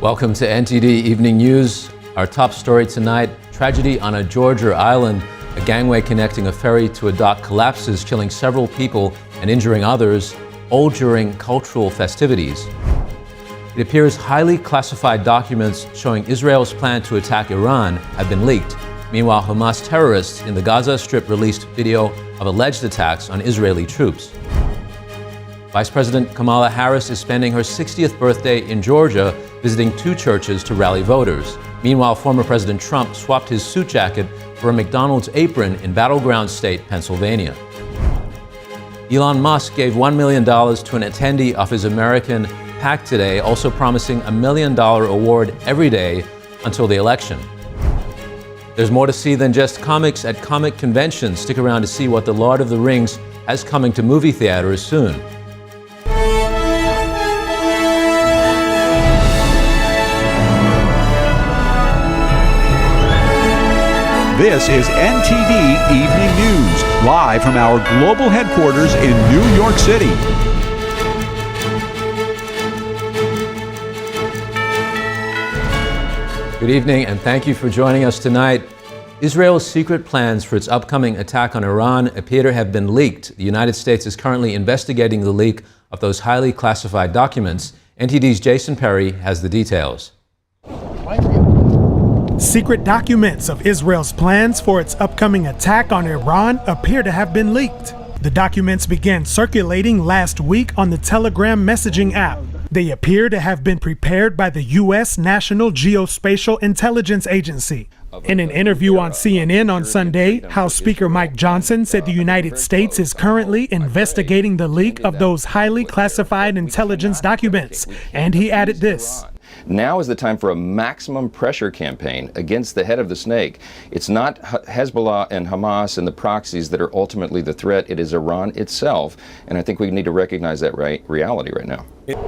Welcome to NTD Evening News. Our top story tonight, tragedy on a Georgia island. A gangway connecting a ferry to a dock collapses, killing several people and injuring others, all during cultural festivities. It appears highly classified documents showing Israel's plan to attack Iran have been leaked. Meanwhile, Hamas terrorists in the Gaza Strip released video of alleged attacks on Israeli troops. Vice President Kamala Harris is spending her 60th birthday in Georgia, visiting 2 churches to rally voters. Meanwhile, former President Trump swapped his suit jacket for a McDonald's apron in battleground state Pennsylvania. Elon Musk gave $1 million to an attendee of his American PAC today, also promising a $1 million award every day until the election. There's more to see than just comics at comic conventions. Stick around to see what The Lord of the Rings has coming to movie theaters soon. This is NTD Evening News, live from our global headquarters in New York City. Good evening, and thank you for joining us tonight. Israel's secret plans for its upcoming attack on Iran appear to have been leaked. The United States is currently investigating the leak of those highly classified documents. NTD's Jason Perry has the details. Secret documents of Israel's plans for its upcoming attack on Iran appear to have been leaked. The documents began circulating last week on the Telegram messaging app. They appear to have been prepared by the U.S. National Geospatial Intelligence Agency. In an interview on CNN on Sunday, House Speaker Mike Johnson said the United States is currently investigating the leak of those highly classified intelligence documents. And he added this. Now is the time for a maximum pressure campaign against the head of the snake. It's not Hezbollah and Hamas and the proxies that are ultimately the threat. It is Iran itself. And I think we need to recognize that reality right now.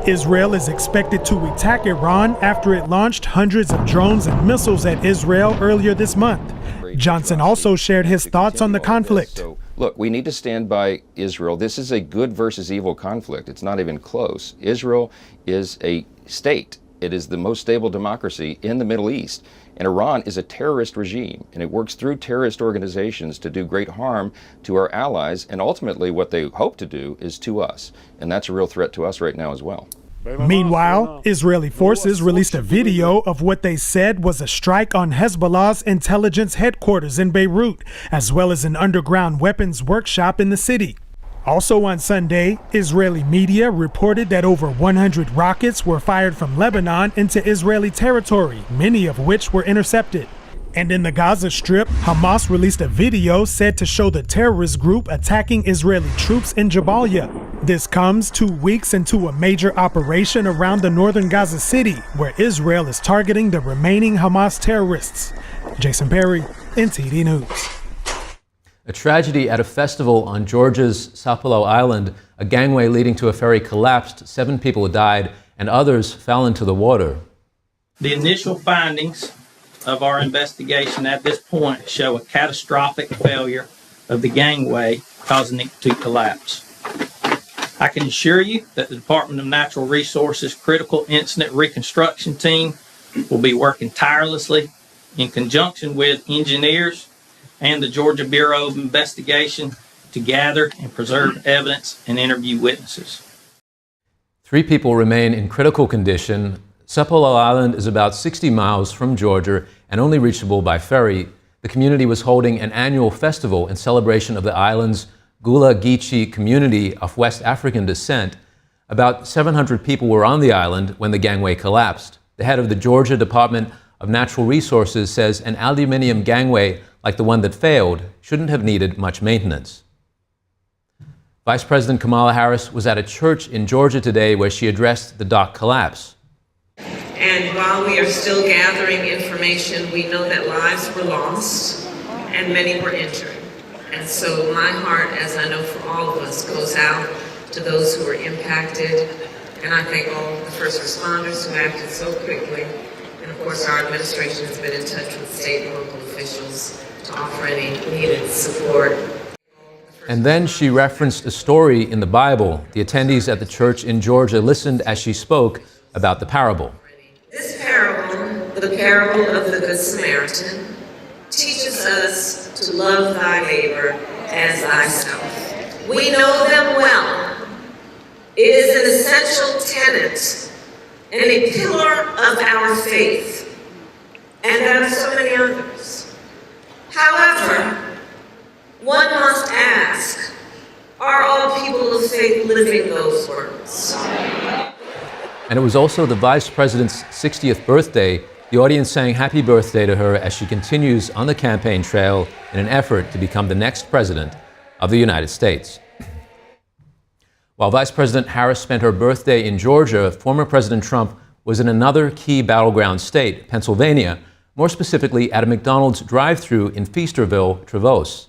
Israel is expected to attack Iran after it launched hundreds of drones and missiles at Israel earlier this month. Johnson also shared his thoughts on the conflict. Look, we need to stand by Israel. This is a good versus evil conflict. It's not even close. Israel is a state. It is the most stable democracy in the Middle East. And Iran is a terrorist regime, and it works through terrorist organizations to do great harm to our allies. And ultimately, what they hope to do is to us. And that's a real threat to us right now as well. Meanwhile, Israeli forces released a video of what they said was a strike on Hezbollah's intelligence headquarters in Beirut, as well as an underground weapons workshop in the city. Also on Sunday, Israeli media reported that over 100 rockets were fired from Lebanon into Israeli territory, many of which were intercepted. And in the Gaza Strip, Hamas released a video said to show the terrorist group attacking Israeli troops in Jabalia. This comes 2 weeks into a major operation around the northern Gaza City, where Israel is targeting the remaining Hamas terrorists. Jason Perry, NTD News. A tragedy at a festival on Georgia's Sapelo Island. A gangway leading to a ferry collapsed. 7 people died and others fell into the water. The initial findings of our investigation at this point show a catastrophic failure of the gangway, causing it to collapse. I can assure you that the Department of Natural Resources Critical Incident Reconstruction Team will be working tirelessly in conjunction with engineers and the Georgia Bureau of Investigation to gather and preserve evidence and interview witnesses. 3 people remain in critical condition. Sapelo Island is about 60 miles from Georgia and only reachable by ferry. The community was holding an annual festival in celebration of the island's Gula Geechee community of West African descent. About 700 people were on the island when the gangway collapsed. The head of the Georgia Department of Natural Resources says an aluminum gangway like the one that failed shouldn't have needed much maintenance. Vice President Kamala Harris was at a church in Georgia today where she addressed the dock collapse. And while we are still gathering information, we know that lives were lost and many were injured. And so my heart, as I know for all of us, goes out to those who were impacted. And I thank all the first responders who acted so quickly. And of course, our administration has been in touch with state and local officials to offer any needed support. And then she referenced a story in the Bible. The attendees at the church in Georgia listened as she spoke about the parable. This parable the parable of the Good Samaritan teaches us to love thy neighbor as thyself. We know them well. It is an essential tenet and a pillar of our faith, and there are so many others. However, one must ask, are all people of faith living those words? And it was also the Vice President's 60th birthday. The audience sang happy birthday to her as she continues on the campaign trail in an effort to become the next president of the United States. While Vice President Harris spent her birthday in Georgia, former President Trump was in another key battleground state, Pennsylvania, more specifically at a McDonald's drive-thru in Feasterville, Trevose.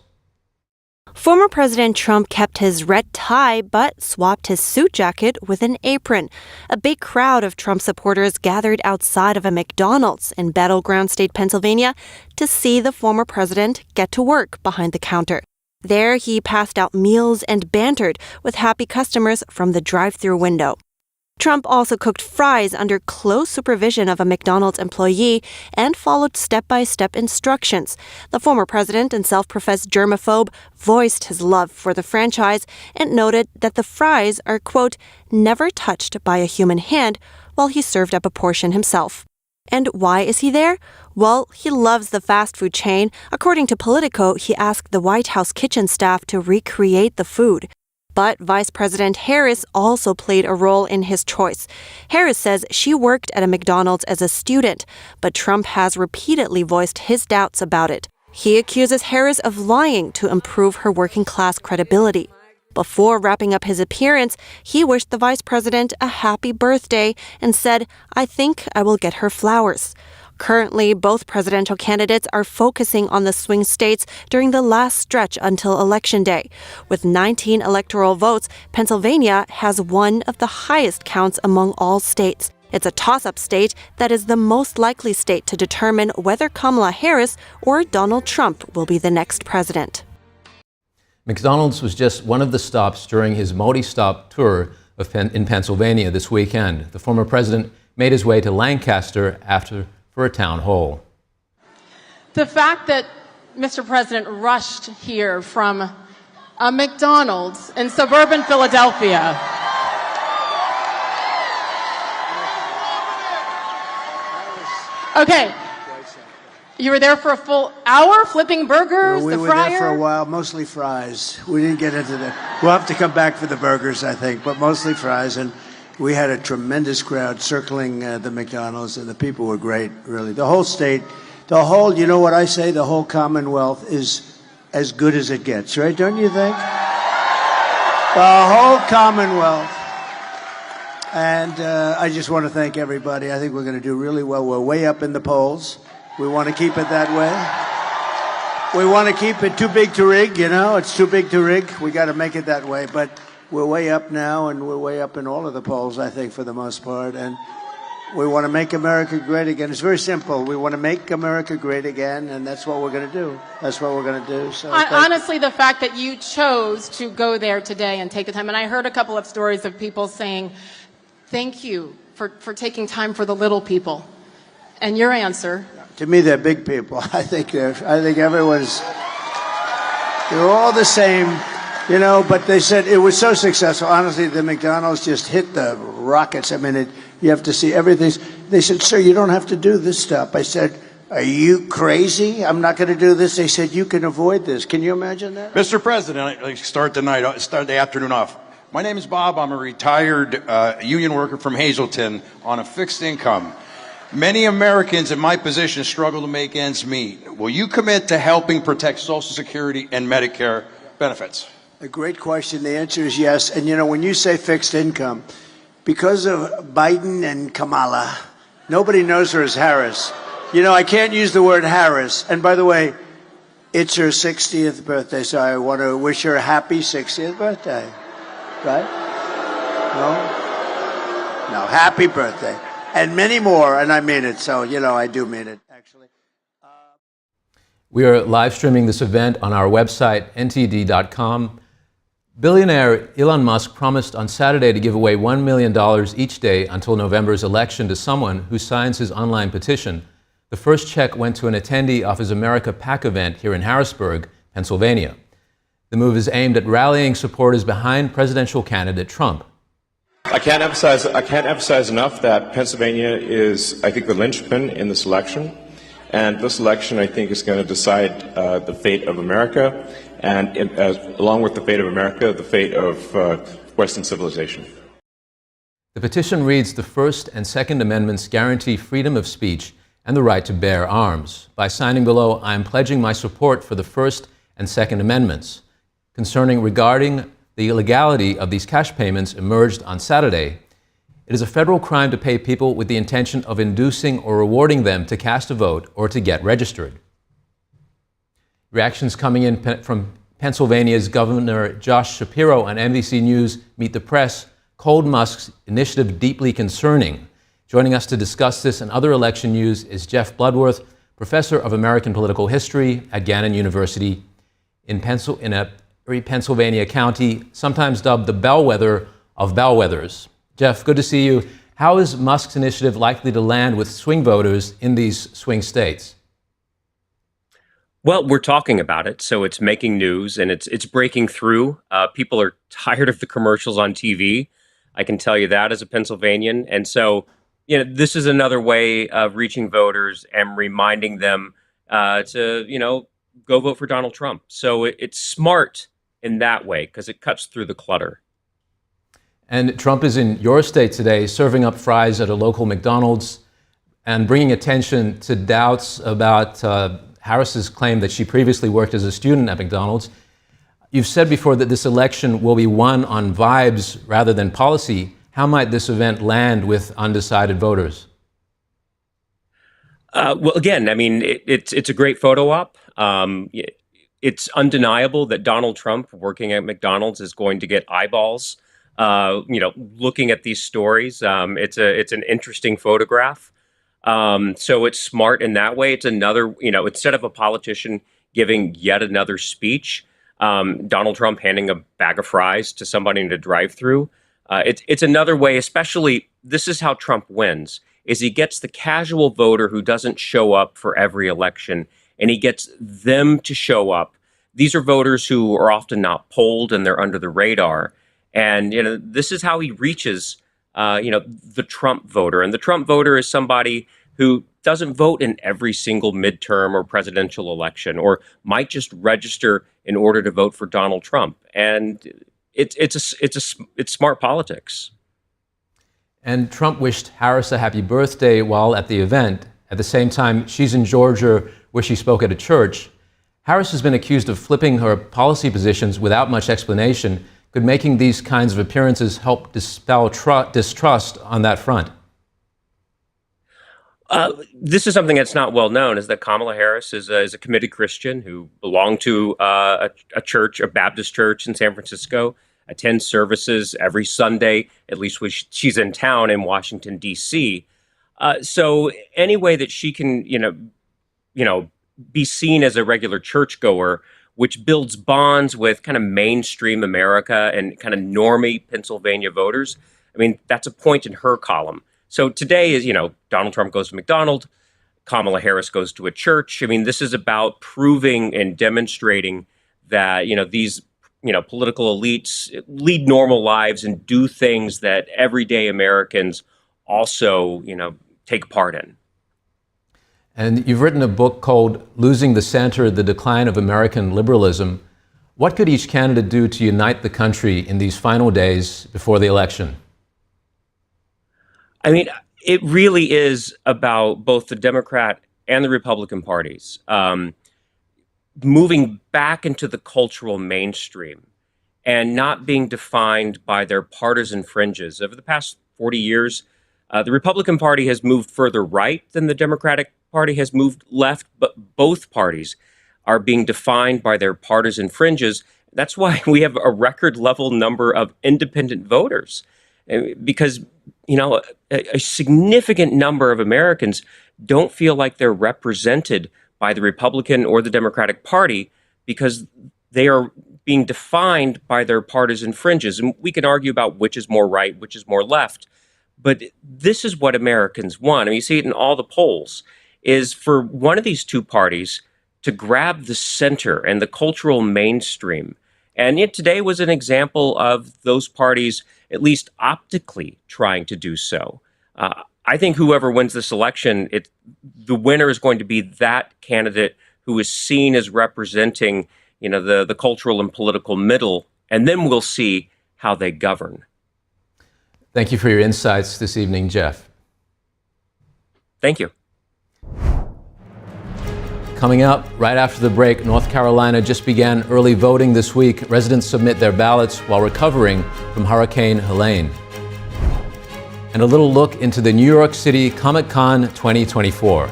Former President Trump kept his red tie but swapped his suit jacket with an apron. A big crowd of Trump supporters gathered outside of a McDonald's in battleground state Pennsylvania to see the former president get to work behind the counter. There, he passed out meals and bantered with happy customers from the drive-thru window. Trump also cooked fries under close supervision of a McDonald's employee and followed step-by-step instructions. The former president and self-professed germaphobe voiced his love for the franchise and noted that the fries are, quote, never touched by a human hand, while he served up a portion himself. And why is he there? Well, he loves the fast food chain. According to Politico, he asked the White House kitchen staff to recreate the food. But Vice President Harris also played a role in his choice. Harris says she worked at a McDonald's as a student, but Trump has repeatedly voiced his doubts about it. He accuses Harris of lying to improve her working-class credibility. Before wrapping up his appearance, he wished the vice president a happy birthday and said, "I think I will get her flowers." Currently, both presidential candidates are focusing on the swing states during the last stretch until Election Day. With 19 electoral votes, Pennsylvania has one of the highest counts among all states. It's a toss-up state that is the most likely state to determine whether Kamala Harris or Donald Trump will be the next president. McDonald's was just one of the stops during his multi-stop tour in Pennsylvania this weekend. The former president made his way to Lancaster for a town hall. The fact that Mr. President rushed here from a McDonald's in suburban Philadelphia Okay. You were there for a full hour flipping burgers, we the were fryer? there for a while, mostly fries. We didn't get into that. We'll have to come back for the burgers, I think, but mostly fries. And we had a tremendous crowd circling the McDonald's, and the people were great, really. The whole state, you know what I say, the whole Commonwealth is as good as it gets, right? Don't you think? The whole Commonwealth. And I just want to thank everybody. I think we're going to do really well. We're way up in the polls. We want to keep it that way. We want to keep it too big to rig, you know. It's too big to rig. We got to make it that way. But we're way up now, and we're way up in all of the polls, I think, for the most part. And we want to make America great again. It's very simple. We want to make America great again, and that's what we're going to do. That's what we're going to do. So honestly, the fact that you chose to go there today and take the time, and I heard a couple of stories of people saying, thank you for taking time for the little people. And your answer? To me, they're big people. I think everyone's, they're all the same, you know, but they said it was so successful. Honestly, the McDonald's just hit the rockets. I mean, you have to see everything. They said, sir, you don't have to do this stuff. I said, are you crazy? I'm not going to do this. They said, you can avoid this. Can you imagine that? Mr. President, I start the afternoon off. My name is Bob. I'm a retired union worker from Hazleton on a fixed income. Many Americans in my position struggle to make ends meet. Will you commit to helping protect Social Security and Medicare benefits? A great question. The answer is yes. And, you know, when you say fixed income, because of Biden and Kamala, nobody knows her as Harris. You know, I can't use the word Harris. And by the way, it's her 60th birthday, so I want to wish her a happy 60th birthday. Right? No, happy birthday. And many more, and I mean it, so, you know, I do mean it, actually. We are live streaming this event on our website, ntd.com. Billionaire Elon Musk promised on Saturday to give away $1 million each day until November's election to someone who signs his online petition. The first check went to an attendee of his America PAC event here in Harrisburg, Pennsylvania. The move is aimed at rallying supporters behind presidential candidate Trump. I can't emphasize enough that Pennsylvania is, I think, the linchpin in this election. And this election, I think, is going to decide the fate of America, and along with the fate of America, the fate of Western civilization. The petition reads, "The First and Second Amendments guarantee freedom of speech and the right to bear arms. By signing below, I am pledging my support for the First and Second Amendments. Concerning regarding the illegality of these cash payments emerged on Saturday. It is a federal crime to pay people with the intention of inducing or rewarding them to cast a vote or to get registered." Reactions coming in from Pennsylvania's Governor Josh Shapiro on NBC News Meet the Press called Musk's initiative deeply concerning. Joining us to discuss this and other election news is Jeff Bloodworth, professor of American political history at Gannon University in Pennsylvania County, sometimes dubbed the bellwether of bellwethers. Jeff, good to see you. How is Musk's initiative likely to land with swing voters in these swing states? Well, we're talking about it, so it's making news and it's breaking through. People are tired of the commercials on TV. I can tell you that as a Pennsylvanian. And so, this is another way of reaching voters and reminding them to, go vote for Donald Trump. So it's smart in that way because it cuts through the clutter. And Trump is in your state today, serving up fries at a local McDonald's and bringing attention to doubts about Harris's claim that she previously worked as a student at McDonald's. You've said before that this election will be won on vibes rather than policy. How might this event land with undecided voters? Well, again, I mean, it's a great photo op. It's undeniable that Donald Trump working at McDonald's is going to get eyeballs. Looking at these stories, it's an interesting photograph. So it's smart in that way. It's another, instead of a politician giving yet another speech, Donald Trump handing a bag of fries to somebody in a drive-through. It's another way, especially this is how Trump wins, is he gets the casual voter who doesn't show up for every election, and he gets them to show up. These are voters who are often not polled and they're under the radar. And, this is how he reaches, the Trump voter. And the Trump voter is somebody who doesn't vote in every single midterm or presidential election, or might just register in order to vote for Donald Trump. And it's smart politics. And Trump wished Harris a happy birthday while at the event. At the same time, she's in Georgia, where she spoke at a church. Harris has been accused of flipping her policy positions without much explanation. Could making these kinds of appearances help dispel distrust on that front? This is something that's not well known, is that Kamala Harris is a committed Christian who belonged to a church, a Baptist church in San Francisco, attends services every Sunday, at least when she's in town in Washington, D.C. So any way that she can, be seen as a regular churchgoer, which builds bonds with kind of mainstream America and kind of normie Pennsylvania voters, I mean, that's a point in her column. So today is, Donald Trump goes to McDonald's, Kamala Harris goes to a church. I mean, this is about proving and demonstrating that, these, political elites lead normal lives and do things that everyday Americans also, take part in. And you've written a book called Losing the Center, The Decline of American Liberalism. What could each candidate do to unite the country in these final days before the election? I mean, it really is about both the Democrat and the Republican parties moving back into the cultural mainstream and not being defined by their partisan fringes. Over the past 40 years, the Republican Party has moved further right than the Democratic Party has moved left, but both parties are being defined by their partisan fringes. That's why we have a record level number of independent voters, because, a significant number of Americans don't feel like they're represented by the Republican or the Democratic Party because they are being defined by their partisan fringes. And we can argue about which is more right, which is more left. But this is what Americans want. I mean, you see it in all the polls. is for one of these two parties to grab the center and the cultural mainstream. And yet today was an example of those parties, at least optically, trying to do so. I think whoever wins this election, the winner is going to be that candidate who is seen as representing, the cultural and political middle, and then we'll see how they govern. Thank you for your insights this evening, Jeff. Thank you. Coming up right after the break, North Carolina just began early voting this week. Residents submit their ballots while recovering from Hurricane Helene. And a little look into the New York City Comic-Con 2024.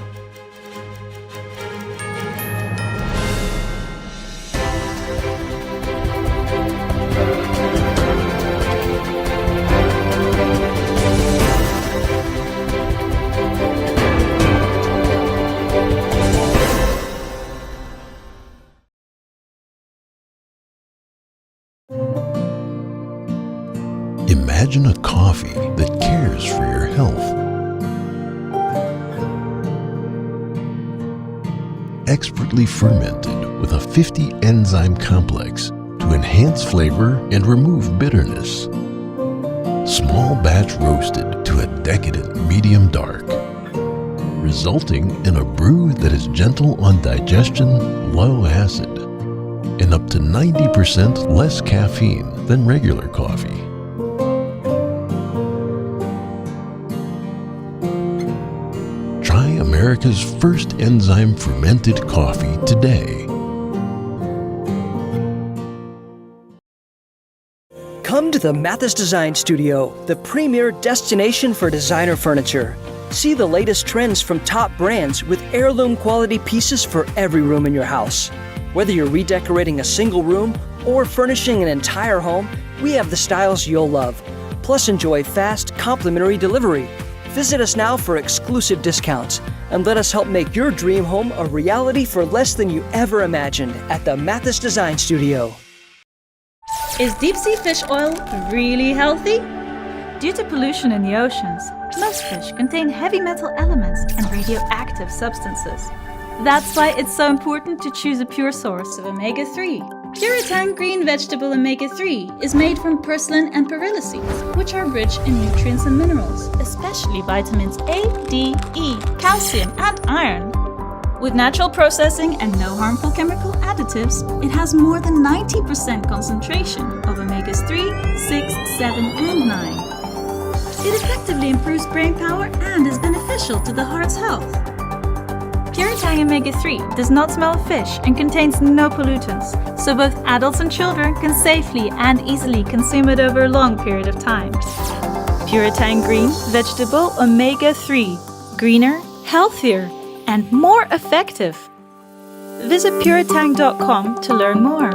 Imagine a coffee that cares for your health. Expertly fermented with a 50 enzyme complex to enhance flavor and remove bitterness. Small batch roasted to a decadent medium dark, resulting in a brew that is gentle on digestion, low acid, and up to 90% less caffeine than regular coffee. Try America's first enzyme fermented coffee today. Come to the Mathis Design Studio, the premier destination for designer furniture. See the latest trends from top brands with heirloom quality pieces for every room in your house. Whether you're redecorating a single room or furnishing an entire home, we have the styles you'll love. Plus, enjoy fast, complimentary delivery. Visit us now for exclusive discounts and let us help make your dream home a reality for less than you ever imagined at the Mathis Design Studio. Is deep sea fish oil really healthy? Due to pollution in the oceans, most fish contain heavy metal elements and radioactive substances. That's why it's so important to choose a pure source of omega-3. Puritang Green Vegetable Omega-3 is made from purslane and perilla seeds, which are rich in nutrients and minerals, especially vitamins A, D, E, calcium, and iron. With natural processing and no harmful chemical additives, it has more than 90% concentration of omegas 3, 6, 7, and 9. It effectively improves brain power and is beneficial to the heart's health. Puritang Omega-3 does not smell of fish and contains no pollutants, so both adults and children can safely and easily consume it over a long period of time. Puritang Green Vegetable Omega-3. Greener, healthier, and more effective. Visit puritang.com to learn more.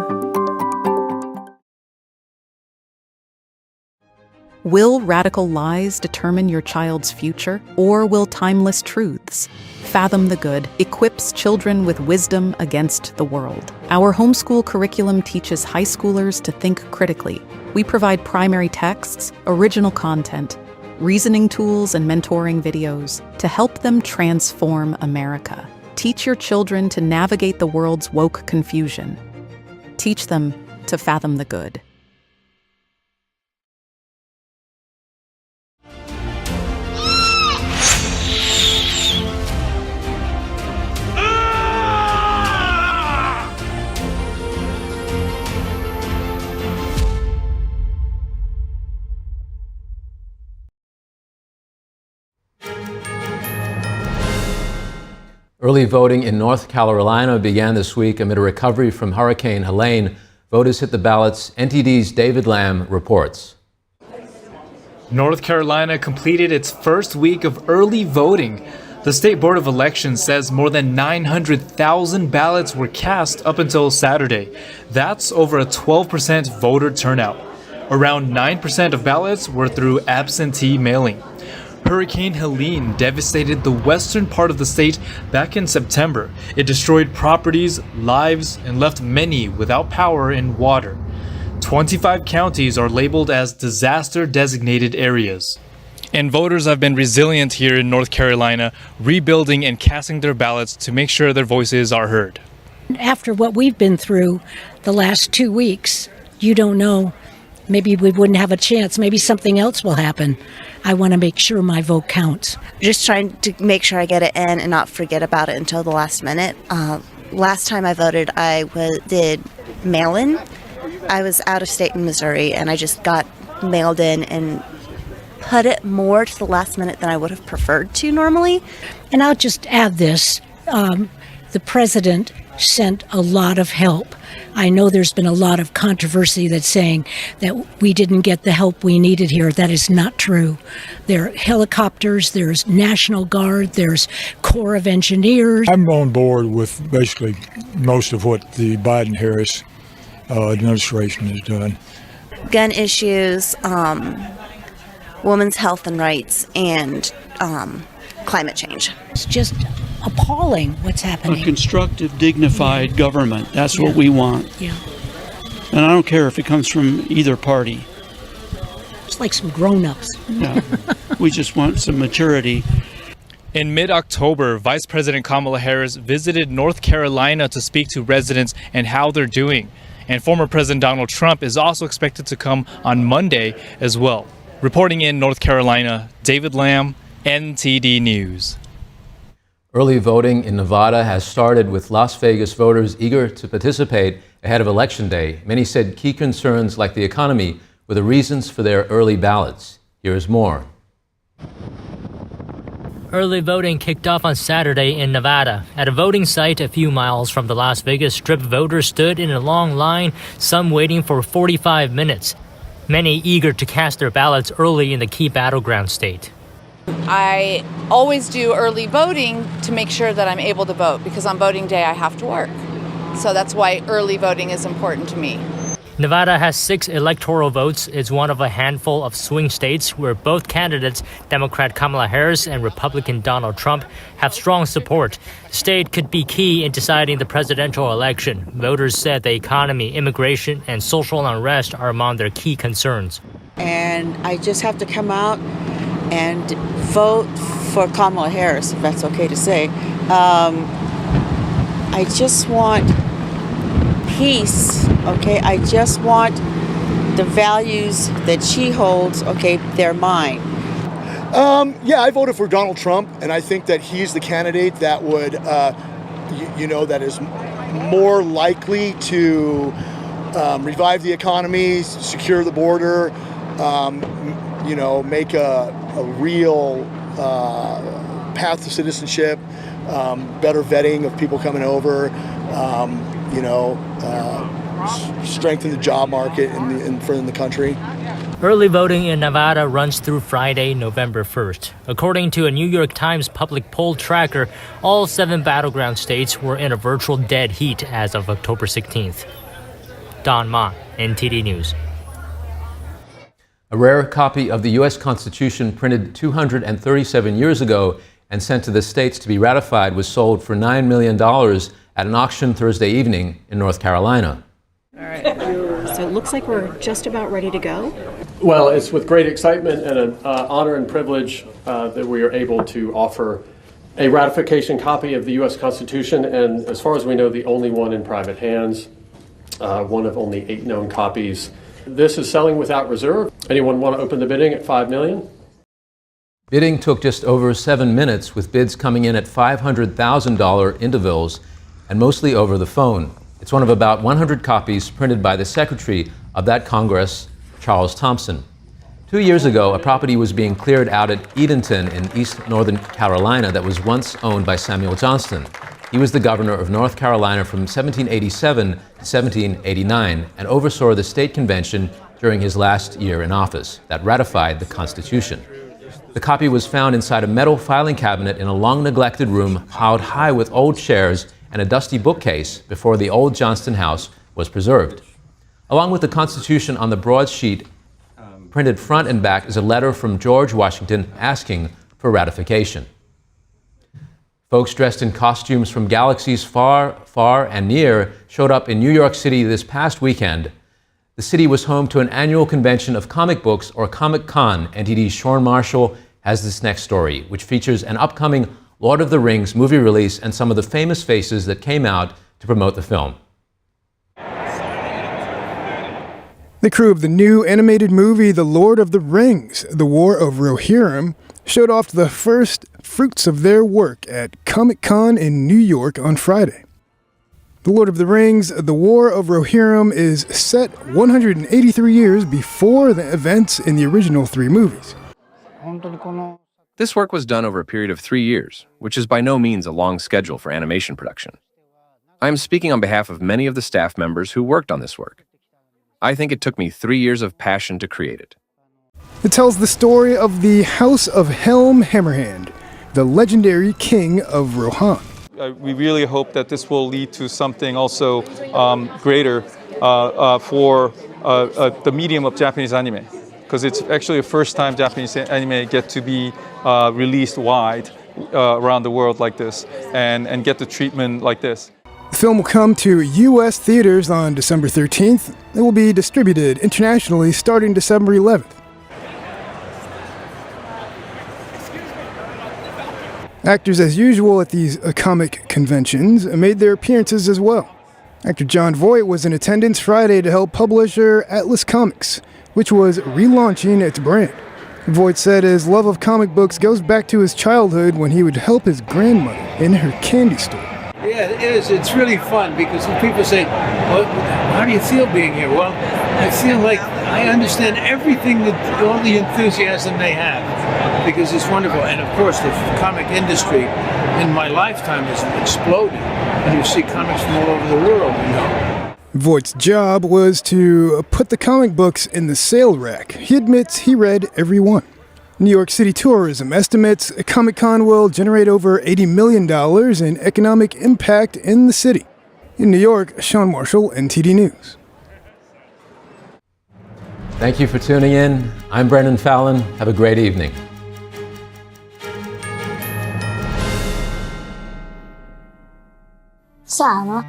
Will radical lies determine your child's future, or will timeless truths? Fathom the Good equips children with wisdom against the world. Our homeschool curriculum teaches high schoolers to think critically. We provide primary texts, original content, reasoning tools, and mentoring videos to help them transform America. Teach your children to navigate the world's woke confusion. Teach them to fathom the good. Early voting in North Carolina began this week amid a recovery from Hurricane Helene. Voters hit the ballots. NTD's David Lamb reports. North Carolina completed its first week of early voting. The State Board of Elections says more than 900,000 ballots were cast up until Saturday. That's over a 12% voter turnout. Around 9% of ballots were through absentee mailing. Hurricane Helene devastated the western part of the state back in September. It destroyed properties, lives, and left many without power and water. 25 counties are labeled as disaster-designated areas. And voters have been resilient here in North Carolina, rebuilding and casting their ballots to make sure their voices are heard. After what we've been through the last 2 weeks, you don't know. Maybe we wouldn't have a chance. Maybe something else will happen. I want to make sure my vote counts. Just trying to make sure I get it in and not forget about it until the last minute. Last time I voted, I did mail-in. I was out of state in Missouri, and I just got mailed in and put it more to the last minute than I would have preferred to normally. And I'll just add this. The president sent a lot of help. I know there's been a lot of controversy that's saying that we didn't get the help we needed here. That is not true. There are helicopters, there's National Guard, there's Corps of Engineers. I'm on board with basically most of what the Biden-Harris administration has done. Gun issues, women's health and rights, and climate change. It's just appalling what's happening. A constructive, dignified government. That's what we want. Yeah. And I don't care if it comes from either party. It's like some grown-ups. Yeah. We just want some maturity. In mid-October, Vice President Kamala Harris visited North Carolina to speak to residents and how they're doing. And former President Donald Trump is also expected to come on Monday as well. Reporting in North Carolina, David Lamb, NTD News. Early voting in Nevada has started, with Las Vegas voters eager to participate ahead of Election Day. Many said key concerns like the economy were the reasons for their early ballots. Here's more. Early voting kicked off on Saturday in Nevada. At a voting site a few miles from the Las Vegas Strip, voters stood in a long line, some waiting for 45 minutes. Many eager to cast their ballots early in the key battleground state. I always do early voting to make sure that I'm able to vote, because on voting day I have to work. So that's why early voting is important to me. Nevada has 6 electoral votes. It's one of a handful of swing states where both candidates, Democrat Kamala Harris and Republican Donald Trump, have strong support. The state could be key in deciding the presidential election. Voters said the economy, immigration, and social unrest are among their key concerns. And I just have to come out and vote for Kamala Harris, if that's okay to say. I just want peace, okay? I just want the values that she holds, okay, they're mine. Yeah, I voted for Donald Trump, and I think that he's the candidate that would, that is more likely to revive the economy, secure the border, make a real path to citizenship, better vetting of people coming over, strengthen the job market in the country. Early voting in Nevada runs through Friday, November 1st. According to a New York Times public poll tracker, all 7 battleground states were in a virtual dead heat as of October 16th. Don Ma, NTD News. A rare copy of the U.S. Constitution printed 237 years ago and sent to the states to be ratified was sold for $9 million at an auction Thursday evening in North Carolina. All right. So it looks like we're just about ready to go. Well, it's with great excitement and an honor and privilege that we are able to offer a ratification copy of the U.S. Constitution, and as far as we know, the only one in private hands, one of only 8 known copies. This is selling without reserve. Anyone want to open the bidding at $5 million? Bidding took just over 7 minutes, with bids coming in at $500,000 intervals and mostly over the phone. It's one of about 100 copies printed by the Secretary of that Congress, Charles Thompson. 2 years ago, a property was being cleared out at Edenton in East Northern Carolina that was once owned by Samuel Johnston. He was the governor of North Carolina from 1787 to 1789 and oversaw the state convention during his last year in office that ratified the Constitution. The copy was found inside a metal filing cabinet in a long-neglected room piled high with old chairs and a dusty bookcase before the old Johnston house was preserved. Along with the Constitution on the broadsheet, printed front and back, is a letter from George Washington asking for ratification. Folks dressed in costumes from galaxies far, far and near showed up in New York City this past weekend. the city was home to an annual convention of comic books, or Comic-Con. NTD's Sean Marshall has this next story, which features an upcoming Lord of the Rings movie release and some of the famous faces that came out to promote the film. The crew of the new animated movie The Lord of the Rings, The War of Rohirrim, showed off the first fruits of their work at Comic-Con in New York on Friday. The Lord of the Rings, The War of Rohirrim is set 183 years before the events in the original 3 movies. This work was done over a period of 3 years, which is by no means a long schedule for animation production. I am speaking on behalf of many of the staff members who worked on this work. I think it took me 3 years of passion to create it. It tells the story of the House of Helm Hammerhand, the legendary king of Rohan. We really hope that this will lead to something also greater for the medium of Japanese anime, because it's actually the first time Japanese anime get to be released wide around the world like this and get the treatment like this. The film will come to U.S. theaters on December 13th. It will be distributed internationally starting December 11th. Actors, as usual at these comic conventions, made their appearances as well. Actor Jon Voight was in attendance Friday to help publisher Atlas Comics, which was relaunching its brand. Voight said his love of comic books goes back to his childhood when he would help his grandmother in her candy store. Yeah, it is. It's really fun because when people say, well, how do you feel being here? Well, I feel like I understand everything that all the enthusiasm they have because it's wonderful. And of course, the comic industry in my lifetime has exploded. And you see comics from all over the world, you know. Voight's job was to put the comic books in the sale rack. He admits he read every one. New York City tourism estimates Comic-Con will generate over $80 million in economic impact in the city. In New York, Sean Marshall, NTD News. Thank you for tuning in. I'm Brendan Fallon. Have a great evening. Sama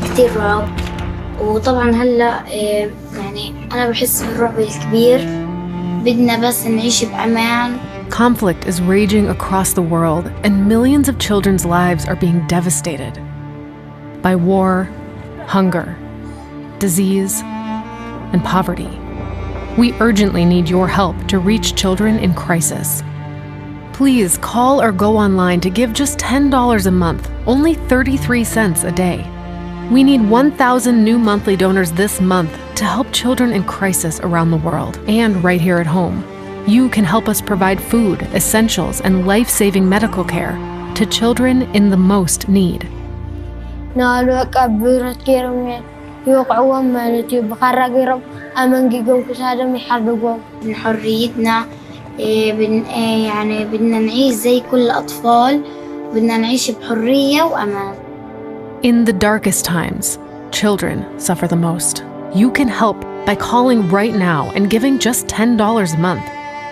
كتير رعب وطبعا هلا يعني أنا بحس بالرعب الكبير بدنا بس نعيش بأمان. Conflict is raging across the world, and millions of children's lives are being devastated by war, hunger, disease, and poverty. We urgently need your help to reach children in crisis. Please call or go online to give just $10 a month, only 33 cents a day. We need 1,000 new monthly donors this month to help children in crisis around the world and right here at home. You can help us provide food, essentials, and life-saving medical care to children in the most need. يعني بدنا نعيش زي كل الأطفال بدنا نعيش بحرية وأمان. In the darkest times, children suffer the most. You can help by calling right now and giving just $10 a month.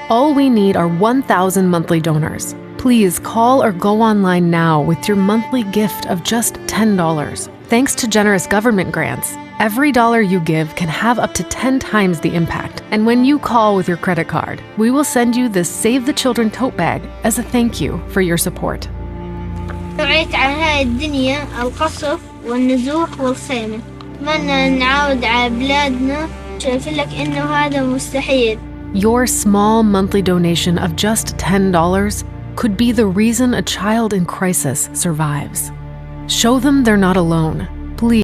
All we need are 1,000 monthly donors. Please call or go online now with your monthly gift of just $10. Thanks to generous government grants, every dollar you give can have up to 10 times the impact. And when you call with your credit card, we will send you this Save the Children tote bag as a thank you for your support. وعيت على هاي الدنيا القصف والنزوح والخيمة. أتمنى نعاود على بلادنا. شايفين لك إنه هذا مستحيل. Your small monthly donation of just $10 could be the reason a child in crisis survives. Show them they're not alone.